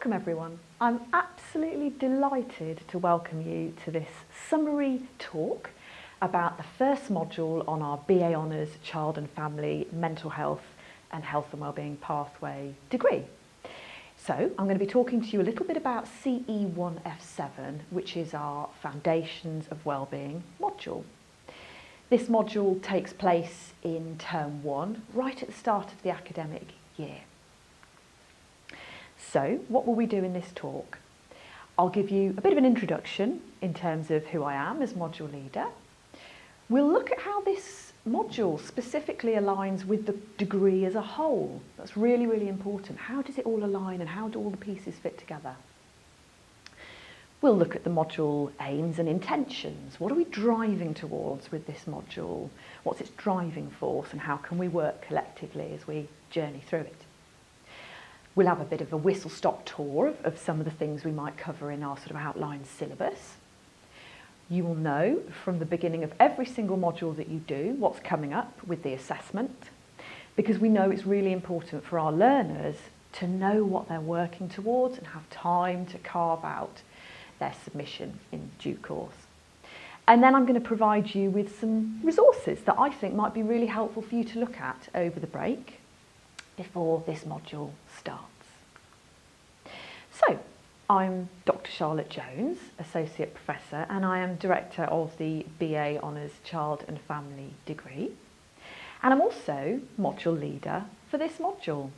Welcome everyone. I'm absolutely delighted to welcome you to this summary talk about the first module on our BA Honours Child and Family Mental Health and Health and Wellbeing Pathway degree. So I'm going to be talking to you a little bit about CE1F7, which is our Foundations of Wellbeing module. This module takes place in term 1, right at the start of the academic year. So what will we do in this talk? I'll give you a bit of an introduction in terms of who I am as module leader. We'll look at how this module specifically aligns with the degree as a whole. That's really, really important. How does it all align and how do all the pieces fit together? We'll look at the module aims and intentions. What are we driving towards with this module? What's its driving force and how can we work collectively as we journey through it? We'll have a bit of a whistle-stop tour of some of the things we might cover in our sort of outlined syllabus. You will know from the beginning of every single module that you do what's coming up with the assessment, because we know it's really important for our learners to know what they're working towards and have time to carve out their submission in due course. And then I'm going to provide you with some resources that I think might be really helpful for you to look at over the break before this module starts. So, I'm Dr. Charlotte Jones, Associate Professor, and I am Director of the BA Honours Child and Family degree. And I'm also module leader for this module.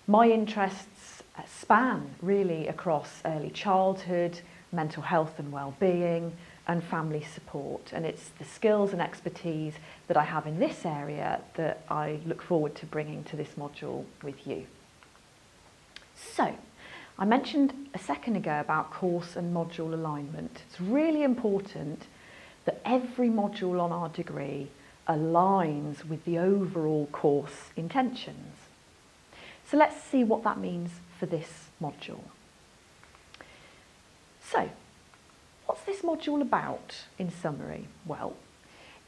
My interests span really across early childhood, mental health and wellbeing, and family support. And it's the skills and expertise that I have in this area that I look forward to bringing to this module with you. So, I mentioned a second ago about course and module alignment. It's really important that every module on our degree aligns with the overall course intentions. So let's see what that means for this module. So, what's this module about in summary? Well,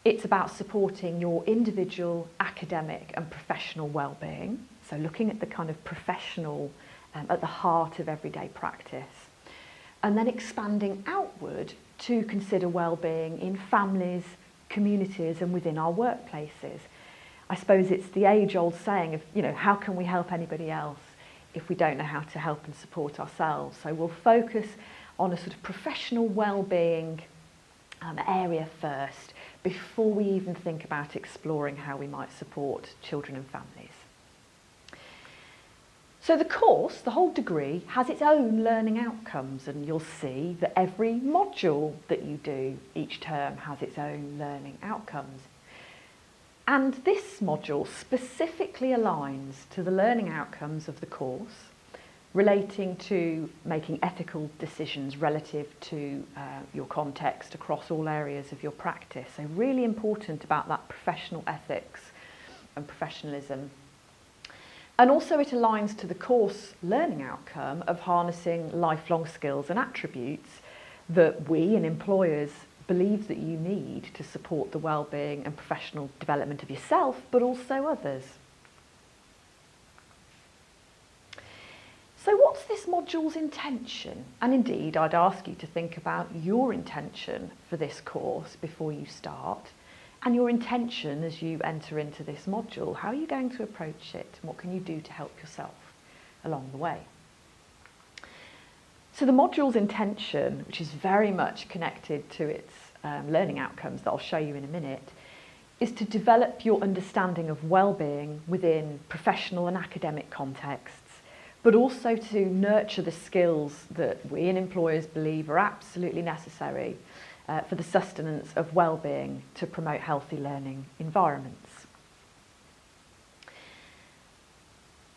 it's about supporting your individual academic and professional wellbeing. So looking at the kind of professional at the heart of everyday practice. And then expanding outward to consider wellbeing in families, communities and within our workplaces. I suppose it's the age-old saying of, how can we help anybody else if we don't know how to help and support ourselves? So we'll focus on a sort of professional wellbeing area first before we even think about exploring how we might support children and families. So the course, the whole degree, has its own learning outcomes, and you'll see that every module that you do each term has its own learning outcomes. And this module specifically aligns to the learning outcomes of the course relating to making ethical decisions relative to your context across all areas of your practice. So really important about that professional ethics and professionalism. And also it aligns to the course learning outcome of harnessing lifelong skills and attributes that we and employers believe that you need to support the wellbeing and professional development of yourself, but also others. So what's this module's intention? And indeed, I'd ask you to think about your intention for this course before you start, and your intention as you enter into this module. How are you going to approach it? And what can you do to help yourself along the way? So the module's intention, which is very much connected to its learning outcomes that I'll show you in a minute, is to develop your understanding of wellbeing within professional and academic contexts, but also to nurture the skills that we and employers believe are absolutely necessary for the sustenance of wellbeing to promote healthy learning environments.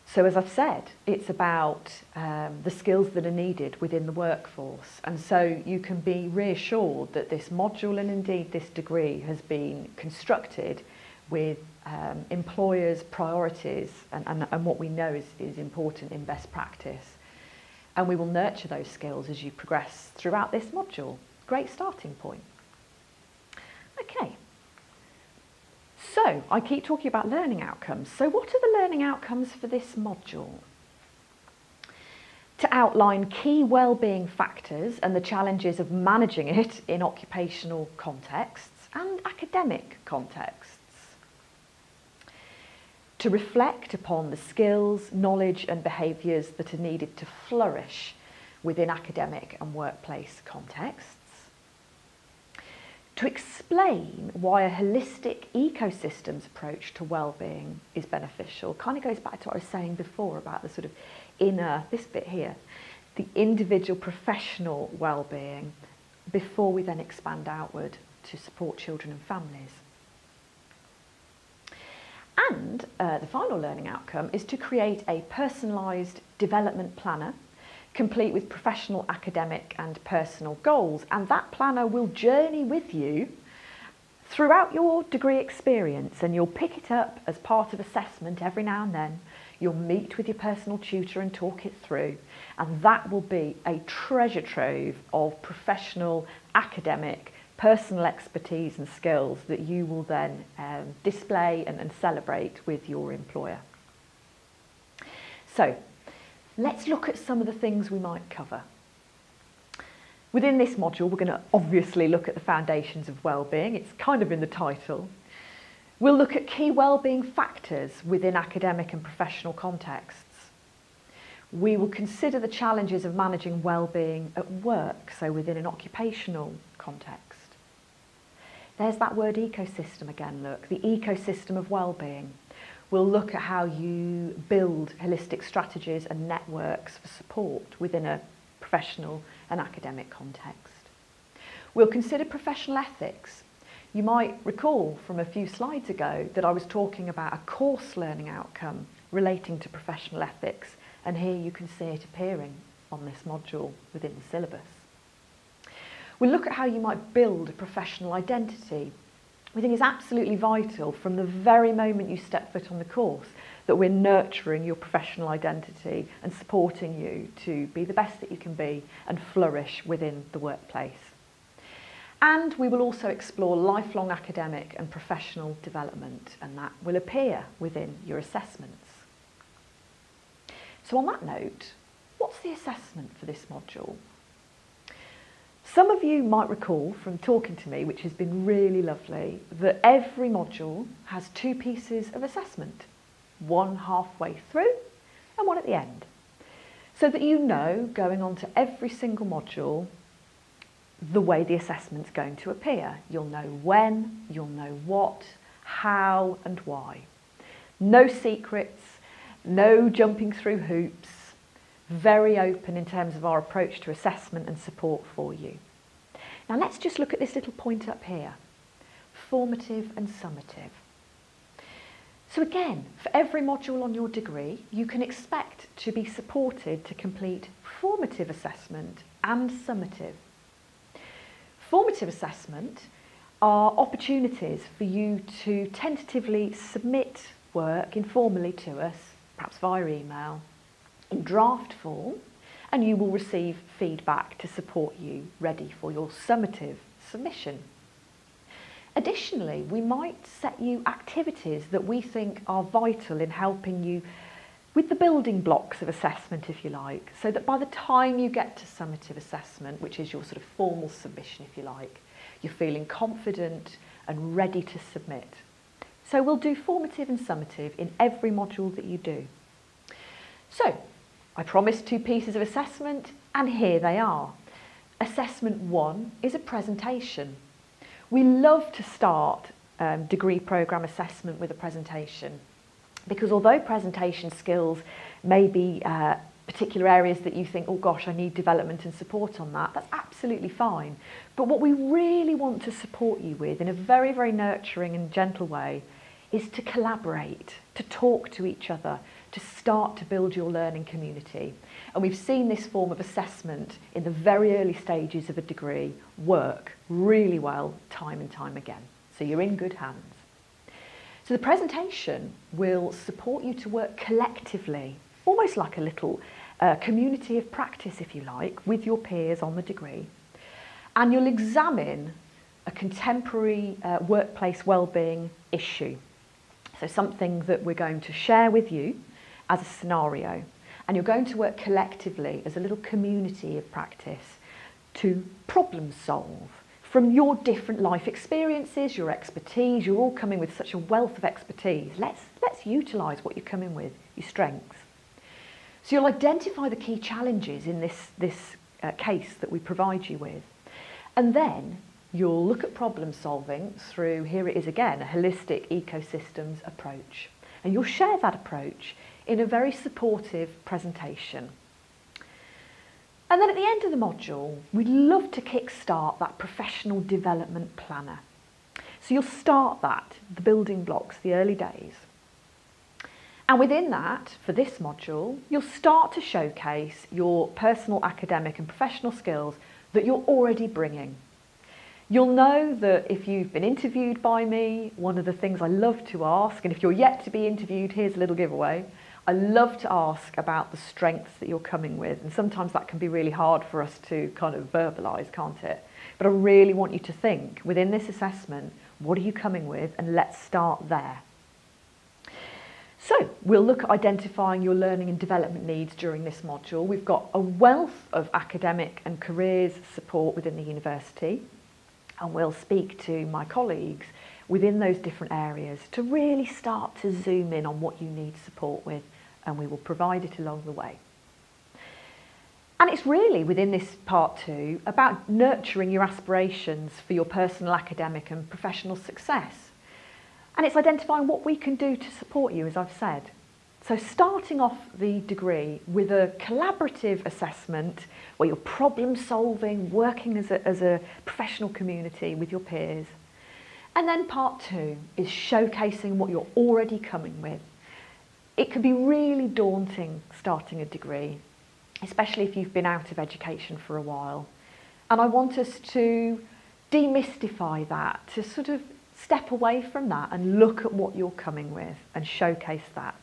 So as I've said, it's about the skills that are needed within the workforce, and so you can be reassured that this module and indeed this degree has been constructed with employers' priorities and what we know is important in best practice. And we will nurture those skills as you progress throughout this module. Great starting point. Okay, so I keep talking about learning outcomes. So what are the learning outcomes for this module? to outline key wellbeing factors and the challenges of managing it in occupational contexts and academic contexts, to reflect upon the skills, knowledge and behaviours that are needed to flourish within academic and workplace contexts, to explain why a holistic ecosystems approach to wellbeing is beneficial. Kind of goes back to what I was saying before about the sort of inner, this bit here, the individual professional wellbeing, before we then expand outward to support children and families. And the final learning outcome is to create a personalised development planner, complete with professional, academic and personal goals. And that planner will journey with you throughout your degree experience, and you'll pick it up as part of assessment every now and then. You'll meet with your personal tutor and talk it through, and that will be a treasure trove of professional, academic, personal expertise and skills that you will then display and celebrate with your employer. So, let's look at some of the things we might cover. Within this module, we're going to obviously look at the foundations of wellbeing. It's kind of in the title. We'll look at key wellbeing factors within academic and professional contexts. We will consider the challenges of managing wellbeing at work, so within an occupational context. There's that word ecosystem again, look, the ecosystem of wellbeing. We'll look at how you build holistic strategies and networks for support within a professional and academic context. We'll consider professional ethics. You might recall from a few slides ago that I was talking about a course learning outcome relating to professional ethics, and here you can see it appearing on this module within the syllabus. We'll look at how you might build a professional identity. We think it's absolutely vital from the very moment you step foot on the course that we're nurturing your professional identity and supporting you to be the best that you can be and flourish within the workplace. And we will also explore lifelong academic and professional development, and that will appear within your assessments. So on that note, what's the assessment for this module? Some of you might recall from talking to me, which has been really lovely, that every module has 2 pieces of assessment, one halfway through and one at the end, so that you know, going on to every single module, the way the assessment's going to appear. You'll know when, you'll know what, how and why. No secrets, no jumping through hoops, very open in terms of our approach to assessment and support for you. Now let's just look at this little point up here, formative and summative. So again, for every module on your degree, you can expect to be supported to complete formative assessment and summative. Formative assessment are opportunities for you to tentatively submit work informally to us, perhaps via email, in draft form, and you will receive feedback to support you ready for your summative submission. Additionally, we might set you activities that we think are vital in helping you with the building blocks of assessment, if you like, so that by the time you get to summative assessment, which is your sort of formal submission, if you like, you're feeling confident and ready to submit. So we'll do formative and summative in every module that you do. So, I promised 2 pieces of assessment, and here they are. Assessment 1 is a presentation. We love to start degree programme assessment with a presentation, because although presentation skills may be particular areas that you think, oh gosh, I need development and support on that, that's absolutely fine. But what we really want to support you with in a very, very nurturing and gentle way is to collaborate, to talk to each other, to start to build your learning community. And we've seen this form of assessment in the very early stages of a degree work really well time and time again. So you're in good hands. So the presentation will support you to work collectively, almost like a little community of practice, if you like, with your peers on the degree. And you'll examine a contemporary workplace wellbeing issue. So something that we're going to share with you as a scenario. And you're going to work collectively as a little community of practice to problem solve from your different life experiences, your expertise. You're all coming with such a wealth of expertise. Let's utilise what you're coming with, your strengths. So you'll identify the key challenges in this case that we provide you with. And then you'll look at problem solving through, here it is again, a holistic ecosystems approach. And you'll share that approach in a very supportive presentation. And then at the end of the module, we'd love to kickstart that professional development planner. So you'll start that, the building blocks, the early days. And within that, for this module, you'll start to showcase your personal, academic and professional skills that you're already bringing. You'll know that if you've been interviewed by me, one of the things I love to ask, and if you're yet to be interviewed, here's a little giveaway, I love to ask about the strengths that you're coming with, and sometimes that can be really hard for us to kind of verbalise, can't it? But I really want you to think, within this assessment, what are you coming with, and let's start there. So, we'll look at identifying your learning and development needs during this module. We've got a wealth of academic and careers support within the university, and we'll speak to my colleagues within those different areas to really start to zoom in on what you need support with, and we will provide it along the way. And it's really, within this part 2, about nurturing your aspirations for your personal, academic and professional success. And it's identifying what we can do to support you, as I've said. So starting off the degree with a collaborative assessment where you're problem solving, working as a professional community with your peers. And then part 2 is showcasing what you're already coming with. It can be really daunting starting a degree, especially if you've been out of education for a while. And I want us to demystify that, to sort of step away from that and look at what you're coming with and showcase that.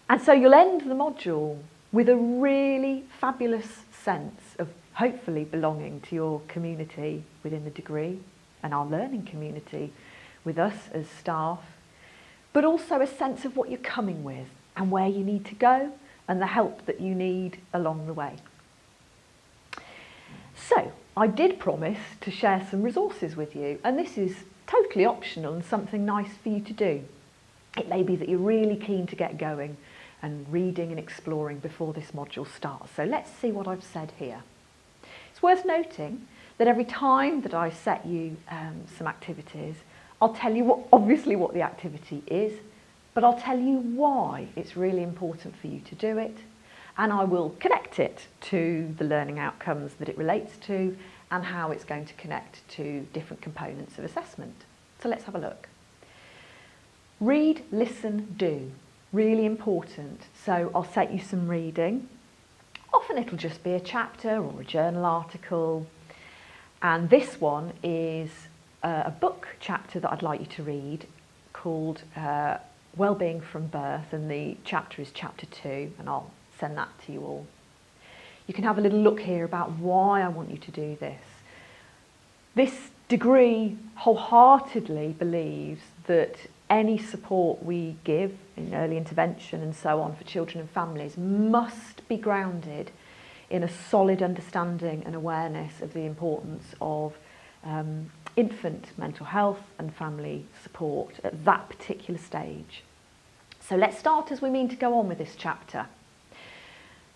And so you'll end the module with a really fabulous sense of hopefully belonging to your community within the degree and our learning community with us as staff, but also a sense of what you're coming with and where you need to go and the help that you need along the way. So I did promise to share some resources with you, and this is totally optional and something nice for you to do. It may be that you're really keen to get going and reading and exploring before this module starts. So let's see what I've said here. It's worth noting that every time that I set you some activities, I'll tell you obviously what the activity is, but I'll tell you why it's really important for you to do it, and I will connect it to the learning outcomes that it relates to and how it's going to connect to different components of assessment. So let's have a look. Read, listen, do. Really important. So I'll set you some reading. Often it'll just be a chapter or a journal article. And this one is a book chapter that I'd like you to read called Wellbeing from Birth, and the chapter is chapter 2, and I'll send that to you all. You can have a little look here about why I want you to do this. This degree wholeheartedly believes that any support we give in early intervention and so on for children and families must be grounded in a solid understanding and awareness of the importance of infant mental health and family support at that particular stage. So let's start as we mean to go on with this chapter.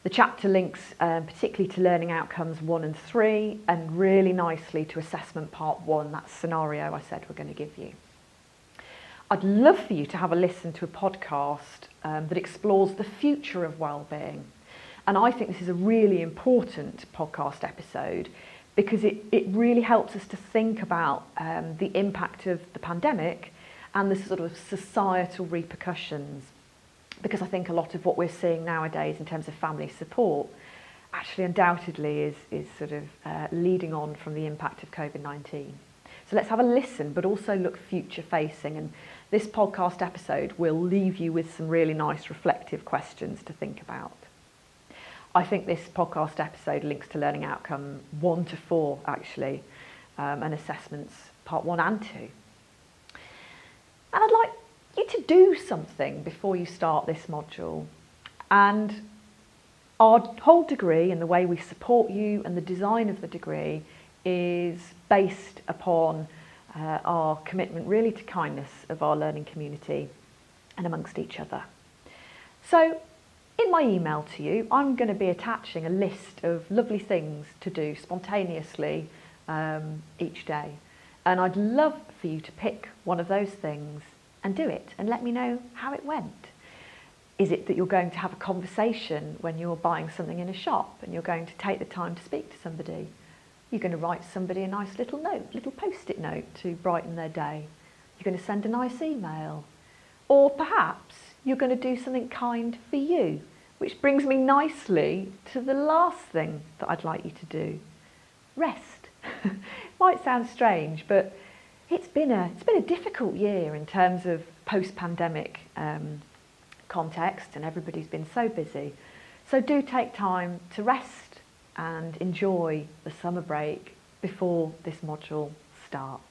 The chapter links particularly to learning outcomes 1 and 3 and really nicely to assessment part 1, that scenario I said we're going to give you. I'd love for you to have a listen to a podcast that explores the future of wellbeing. And I think this is a really important podcast episode because it really helps us to think about the impact of the pandemic and the sort of societal repercussions. Because I think a lot of what we're seeing nowadays in terms of family support actually undoubtedly is sort of leading on from the impact of COVID-19. So let's have a listen, but also look future facing. And this podcast episode will leave you with some really nice reflective questions to think about. I think this podcast episode links to learning outcome 1 to 4 actually, and assessments part 1 and 2. And I'd like you to do something before you start this module. And Our whole degree and the way we support you and the design of the degree is based upon our commitment really to kindness of our learning community and amongst each other. So in my email to you, I'm going to be attaching a list of lovely things to do spontaneously each day. And I'd love for you to pick one of those things and do it and let me know how it went. Is it that you're going to have a conversation when you're buying something in a shop and you're going to take the time to speak to somebody? You're going to write somebody a nice little note, little post-it note to brighten their day. You're going to send a nice email. Or perhaps you're going to do something kind for you, which brings me nicely to the last thing that I'd like you to do. Rest. Might sound strange, but it's been a difficult year in terms of post-pandemic context, and everybody's been so busy. So do take time to rest and enjoy the summer break before this module starts.